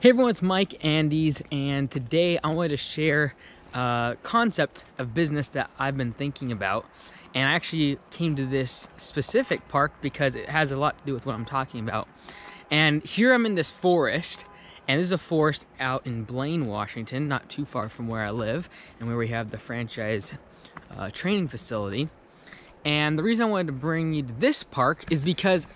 Hey everyone, it's Mike Andes, and today I wanted to share a concept of business that I've been thinking about. And I actually came to this specific park because it has a lot to do with what I'm talking about. And here I'm in this forest, and this is a forest out in Blaine, Washington, not too far from where I live and where we have the franchise training facility. And the reason I wanted to bring you to this park is because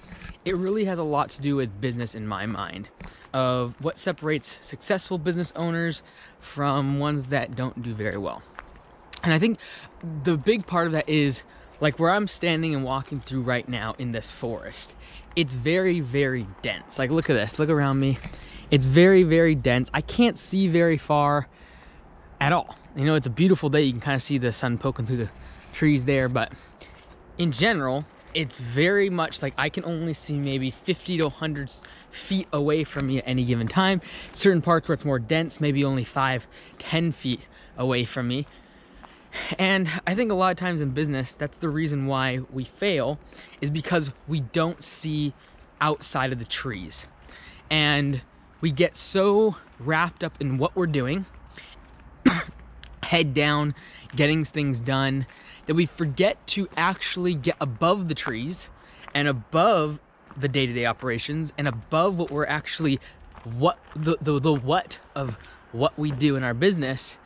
it really has a lot to do with business in my mind, of what separates successful business owners from ones that don't do very well. And I think the big part of that is like where I'm standing and walking through right now in this forest. It's very, very dense. Like, look at this, look around me. It's very, very dense. I can't see very far at all. You know, it's a beautiful day. You can kind of see the sun poking through the trees there, but in general, it's very much like I can only see maybe 50 to 100 feet away from me at any given time. Certain parts where it's more dense, maybe only 5-10 feet away from me. And I think a lot of times in business, that's the reason why we fail, is because we don't see outside of the trees. And we get so wrapped up in what we're doing, head down, getting things done, that we forget to actually get above the trees and above the day-to-day operations and above what we're actually, the what of what we do in our business.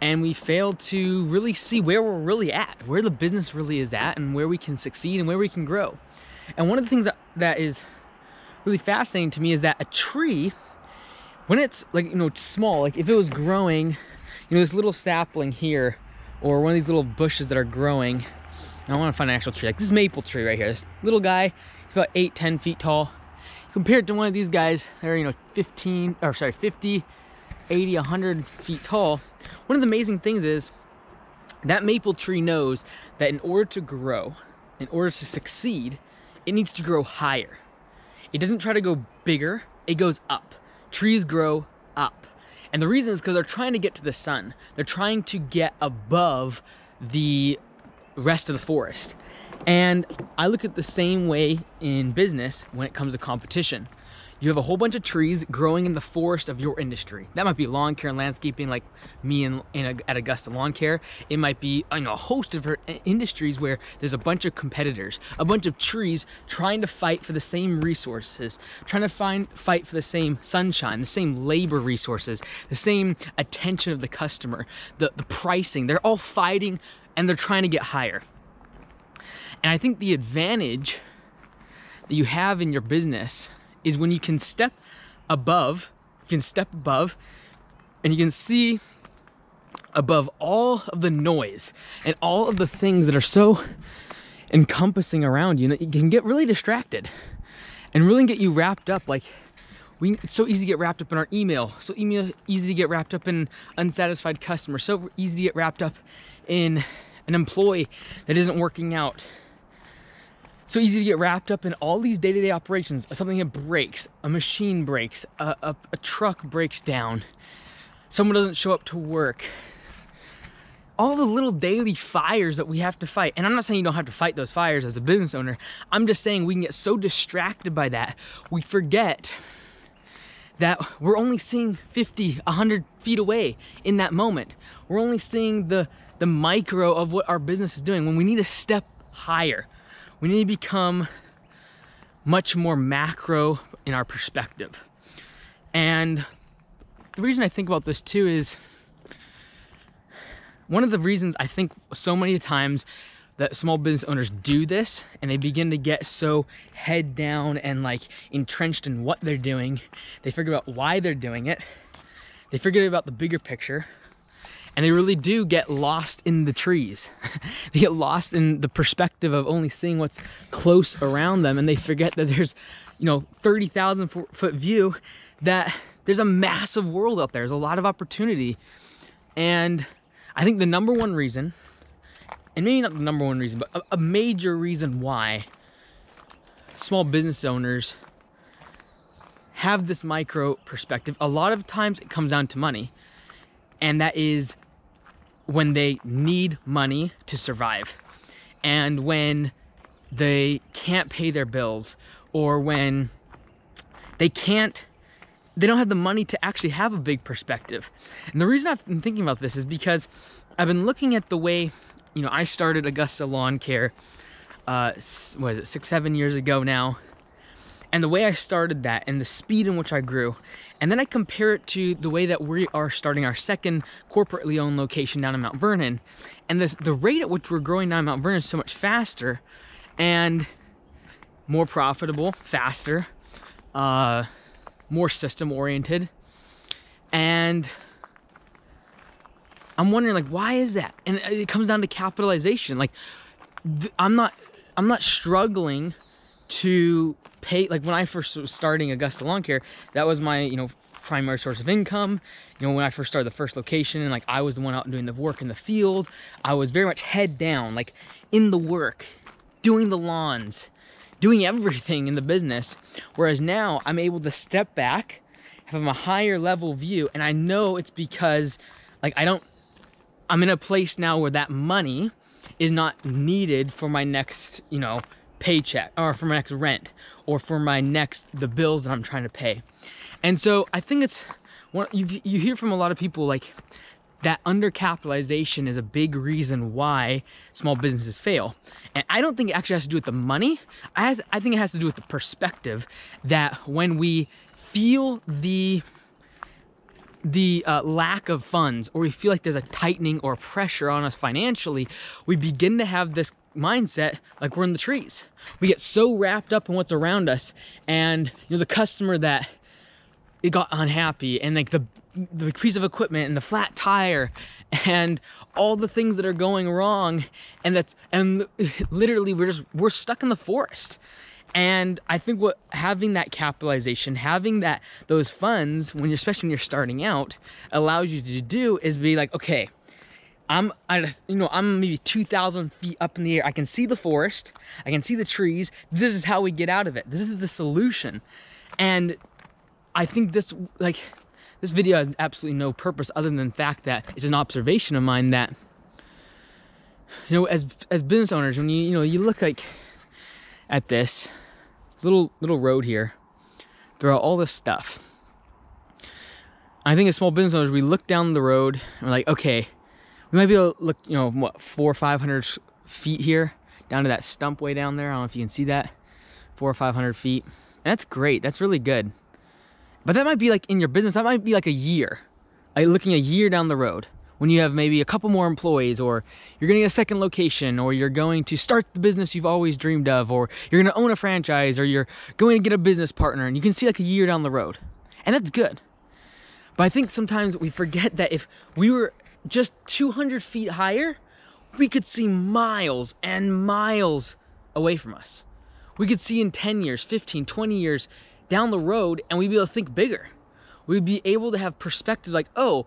And we fail to really see where we're really at, where the business really is at, and where we can succeed and where we can grow. And one of the things that is really fascinating to me is that a tree, when it's like, you know, small, like if it was growing, you know, this little sapling here, or one of these little bushes that are growing. I want to find an actual tree, like this maple tree right here. This little guy, he's about 8-10 feet tall. Compared to one of these guys that are, you know, 50, 80, 100 feet tall. One of the amazing things is that maple tree knows that in order to grow, in order to succeed, it needs to grow higher. It doesn't try to go bigger, it goes up. Trees grow up. And the reason is because they're trying to get to the sun. They're trying to get above the rest of the forest. And I look at the same way in business when it comes to competition. You have a whole bunch of trees growing in the forest of your industry. That might be lawn care and landscaping, like me at Augusta Lawn Care. It might be, you know, a host of industries where there's a bunch of competitors, a bunch of trees trying to fight for the same resources, trying to fight for the same sunshine, the same labor resources, the same attention of the customer, the pricing. They're all fighting and they're trying to get higher. And I think the advantage that you have in your business is when you can step above, and you can see above all of the noise and all of the things that are so encompassing around you that you can get really distracted and really get you wrapped up. Like, it's so easy to get wrapped up in our email, so easy to get wrapped up in unsatisfied customers, so easy to get wrapped up in an employee that isn't working out. So easy to get wrapped up in all these day-to-day operations. Something that breaks, a machine breaks, a truck breaks down, someone doesn't show up to work. All the little daily fires that we have to fight. And I'm not saying you don't have to fight those fires as a business owner. I'm just saying we can get so distracted by that, we forget that we're only seeing 50, 100 feet away in that moment. We're only seeing the micro of what our business is doing when we need to step higher. We need to become much more macro in our perspective. And the reason I think about this too is one of the reasons I think so many times that small business owners do this and they begin to get so head down and like entrenched in what they're doing. They forget about why they're doing it. They forget about the bigger picture. And they really do get lost in the trees. They get lost in the perspective of only seeing what's close around them. And they forget that there's, you know, 30,000 foot view, that there's a massive world out there. There's a lot of opportunity. And I think the number one reason, and maybe not the number one reason, but a major reason why small business owners have this micro perspective, a lot of times it comes down to money. And that is when they need money to survive, and when they can't pay their bills, or when they can't they don't have the money to actually have a big perspective. And the reason I've been thinking about this is because I've been looking at the way, you know, I started Augusta Lawn Care, what is it, 6-7 years ago now. And the way I started that and the speed in which I grew. And then I compare it to the way that we are starting our second corporately owned location down in Mount Vernon. And the rate at which we're growing down in Mount Vernon is so much faster and more profitable, faster, more system oriented. And I'm wondering, like, why is that? And it comes down to capitalization. Like, I'm not struggling to pay. Like, when I first was starting Augusta Lawn Care, that was my, you know, primary source of income. You know, when I first started the first location, and like I was the one out doing the work in the field, I was very much head down, like in the work, doing the lawns, doing everything in the business. Whereas now I'm able to step back, have a higher level view, and I know it's because, like, I'm in a place now where that money is not needed for my next, you know, paycheck, or for my next rent, or for the bills that I'm trying to pay. And so I think it's you hear from a lot of people, like, that undercapitalization is a big reason why small businesses fail. And I don't think it actually has to do with the money. I think it has to do with the perspective that when we feel the lack of funds, or we feel like there's a tightening or pressure on us financially, we begin to have this mindset like we're in the trees. We get so wrapped up in what's around us, and, you know, the customer that it got unhappy, and like the piece of equipment and the flat tire and all the things that are going wrong, and literally we're stuck in the forest. And I think having that capitalization, having those funds, especially when you're starting out, allows you to do is be like, okay, I'm maybe 2,000 feet up in the air. I can see the forest, I can see the trees. This is how we get out of it. This is the solution. And I think this video has absolutely no purpose other than the fact that it's an observation of mine that, you know, as business owners, when you look like at this little road here, throughout all this stuff, I think as small business owners, we look down the road and we're like, okay, we might be able to look, you know, what, 400 or 500 feet here down to that stump way down there. I don't know if you can see that, 400 or 500 feet. And that's great. That's really good. But that might be like in your business, that might be like a year, like looking a year down the road, when you have maybe a couple more employees, or you're gonna get a second location, or you're going to start the business you've always dreamed of, or you're gonna own a franchise, or you're going to get a business partner, and you can see like a year down the road. And that's good. But I think sometimes we forget that if we were just 200 feet higher, we could see miles and miles away from us. We could see in 10 years, 15, 20 years down the road, and we'd be able to think bigger. We'd be able to have perspective like, oh,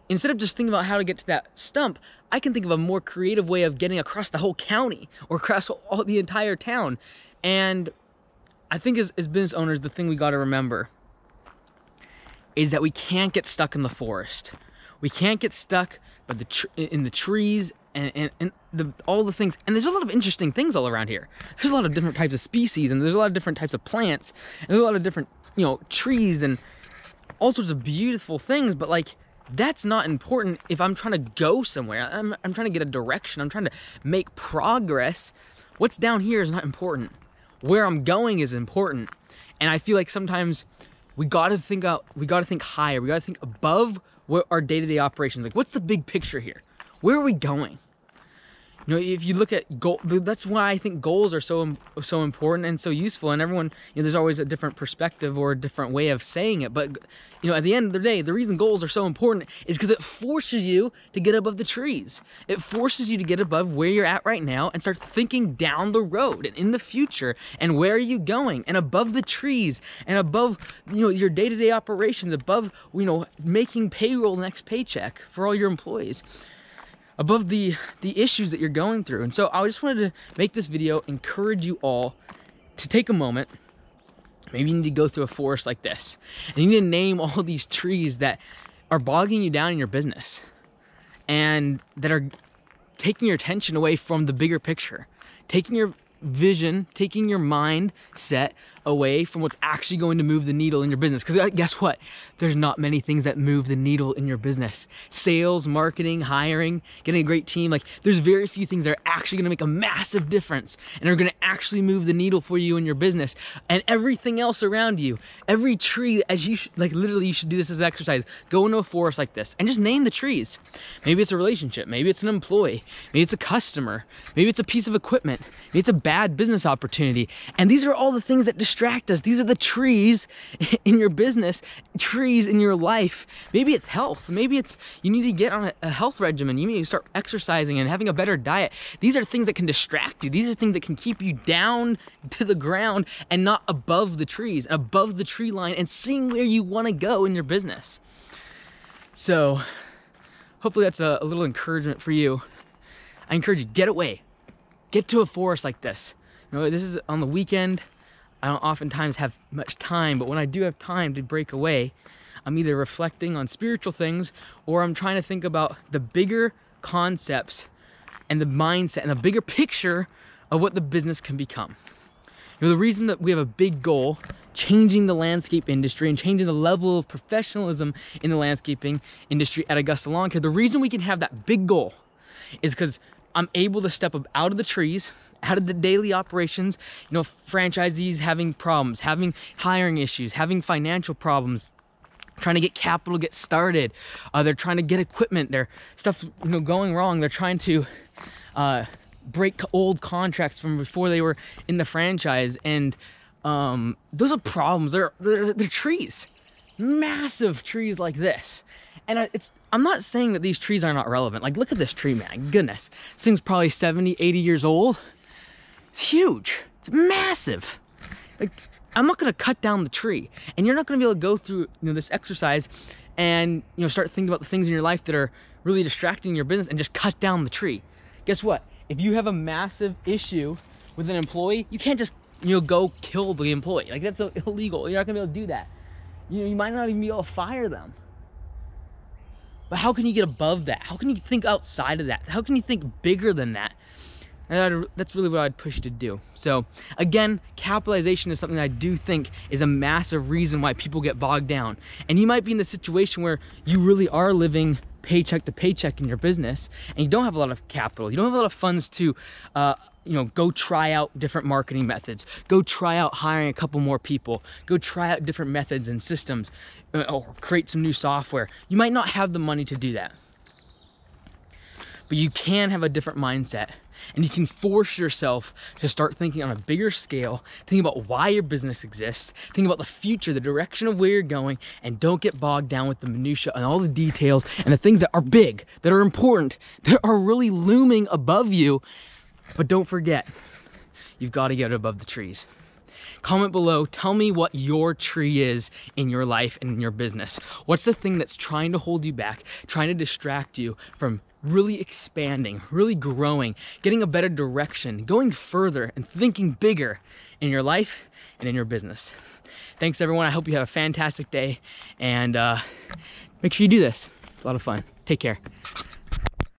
instead of just thinking about how to get to that stump, I can think of a more creative way of getting across the whole county, or across the entire town. And I think as business owners, the thing we got to remember is that we can't get stuck in the forest. We can't get stuck in the trees and all the things. And there's a lot of interesting things all around here. There's a lot of different types of species, and there's a lot of different types of plants, and there's a lot of different, you know, trees and all sorts of beautiful things. But like, that's not important if I'm trying to go somewhere. I'm trying to get a direction. I'm trying to make progress. What's down here is not important. Where I'm going is important. And I feel like sometimes we got to think higher. We got to think above what our day-to-day operations. Like, what's the big picture here? Where are we going? You know, if you look at goal, that's why I think goals are so important and so useful. And everyone, you know, there's always a different perspective or a different way of saying it. But, you know, at the end of the day, the reason goals are so important is because it forces you to get above the trees. It forces you to get above where you're at right now and start thinking down the road and in the future, and where are you going, and above the trees, and above, you know, your day-to-day operations, above, you know, making payroll next paycheck for all your employees, above the issues that you're going through. And so I just wanted to make this video, encourage you all to take a moment. Maybe you need to go through a forest like this, and you need to name all these trees that are bogging you down in your business and that are taking your attention away from the bigger picture, taking your vision, taking your mindset away from what's actually going to move the needle in your business. Because guess what? There's not many things that move the needle in your business. Sales, marketing, hiring, getting a great team. Like, there's very few things that are actually gonna make a massive difference and are gonna actually move the needle for you in your business. And everything else around you, every tree, as you like literally you should do this as an exercise. Go into a forest like this and just name the trees. Maybe it's a relationship, maybe it's an employee, maybe it's a customer, maybe it's a piece of equipment, maybe it's a bad business opportunity. And these are all the things that distract us. These are the trees in your business, trees in your life. Maybe it's health. Maybe it's you need to get on a health regimen. You need to start exercising and having a better diet. These are things that can distract you. These are things that can keep you down to the ground and not above the trees, above the tree line, and seeing where you want to go in your business. So hopefully that's a little encouragement for you. I encourage you, get away. Get to a forest like this. You know, this is on the weekend. I don't oftentimes have much time, but when I do have time to break away, I'm either reflecting on spiritual things or I'm trying to think about the bigger concepts and the mindset and the bigger picture of what the business can become. You know, the reason that we have a big goal, changing the landscape industry and changing the level of professionalism in the landscaping industry at Augusta Lawn Care, the reason we can have that big goal is because I'm able to step up out of the trees, out of the daily operations. You know, franchisees having problems, having hiring issues, having financial problems, trying to get capital, get started. They're trying to get equipment. Their stuff, you know, going wrong. They're trying to break old contracts from before they were in the franchise, and those are problems. They're trees, massive trees like this. And I'm not saying that these trees are not relevant. Like, look at this tree, man. Goodness, this thing's probably 70, 80 years old. It's huge. It's massive. Like, I'm not gonna cut down the tree, and you're not gonna be able to go through, you know, this exercise and, you know, start thinking about the things in your life that are really distracting your business and just cut down the tree. Guess what? If you have a massive issue with an employee, you can't just, you know, go kill the employee. Like, that's illegal. You're not gonna be able to do that. You know, you might not even be able to fire them. But how can you get above that? How can you think outside of that? How can you think bigger than that? And that's really what I'd push you to do. So again, capitalization is something I do think is a massive reason why people get bogged down. And you might be in the situation where you really are living paycheck to paycheck in your business, and you don't have a lot of capital. You don't have a lot of funds to, you know, go try out different marketing methods, go try out hiring a couple more people, go try out different methods and systems, or create some new software. You might not have the money to do that, but you can have a different mindset, and you can force yourself to start thinking on a bigger scale, think about why your business exists, think about the future, the direction of where you're going, and don't get bogged down with the minutia and all the details and the things that are big, that are important, that are really looming above you. But don't forget, you've got to get above the trees. Comment below, tell me what your tree is in your life and in your business. What's the thing that's trying to hold you back, trying to distract you from really expanding, really growing, getting a better direction, going further and thinking bigger in your life and in your business. Thanks everyone. I hope you have a fantastic day, and make sure you do this. It's a lot of fun. Take care.